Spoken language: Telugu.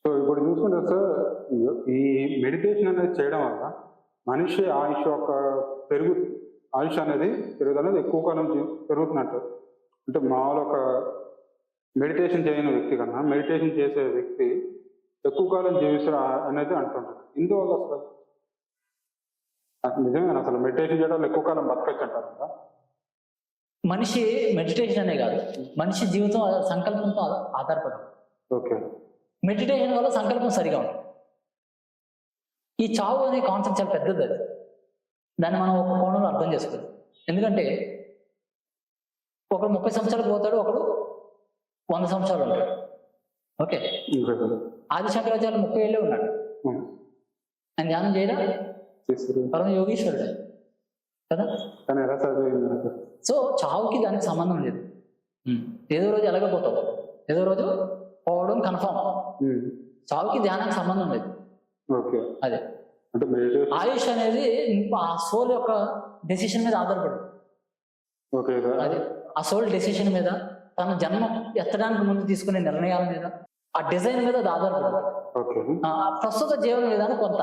సో ఇప్పుడు చూసుకుంటే సార్, ఈ మెడిటేషన్ అనేది చేయడం వల్ల మనిషి ఆయుష్ అనేది పెరుగుదల ఎక్కువ కాలం పెరుగుతున్నట్టు. అంటే మామూలు ఒక మెడిటేషన్ చేయని వ్యక్తి కన్నా మెడిటేషన్ చేసే వ్యక్తి ఎక్కువ కాలం జీవిస్తారు అనేది అంటుంటారు. ఇందువల్ల అసలు నిజమేనా? అసలు మెడిటేషన్ చేయడం వల్ల ఎక్కువ కాలం బతకచ్చు అంటారు కదా? మనిషి మెడిటేషన్ అనే కాదు, మనిషి జీవితం సంకల్పంతో ఆధారపడి. ఓకే. మెడిటేషన్ వల్ల సంకల్పం సరిగా ఉంటుంది. ఈ చావు అనే కాన్సెప్ట్ చాలా పెద్దది. అది దాన్ని మనం ఒక కోణంలో అర్థం చేసుకోవాలి. ఎందుకంటే ఒకడు 30 సంవత్సరాలు పోతాడు, ఒకడు 100 సంవత్సరాలు ఉంటాడు. ఓకే. ఆది శంకరాచార్యులు 30 ఏళ్ళే ఉన్నాడు. ఆయన ధ్యానం చేయడా? పరమ యోగీశ్వరుడు కదా. సో చావుకి దానికి సంబంధం లేదు. ఏదో రోజు ఎలాగపోతావు, ఏదో రోజు పోవడం కన్ఫామ్. చావుకి ధ్యానానికి సంబంధం లేదు. అదే ఆయుష్ అనేది ఆ సోల్ యొక్క డెసిషన్ మీద ఆధారపడి. అదే ఆ సోల్ డెసిషన్ మీద, తన జన్మ ఎత్తడానికి ముందు తీసుకునే నిర్ణయాల మీద, ఆ డిజైన్ మీద అది ఆధారపడి. ప్రస్తుత జీవన విధానం కొంత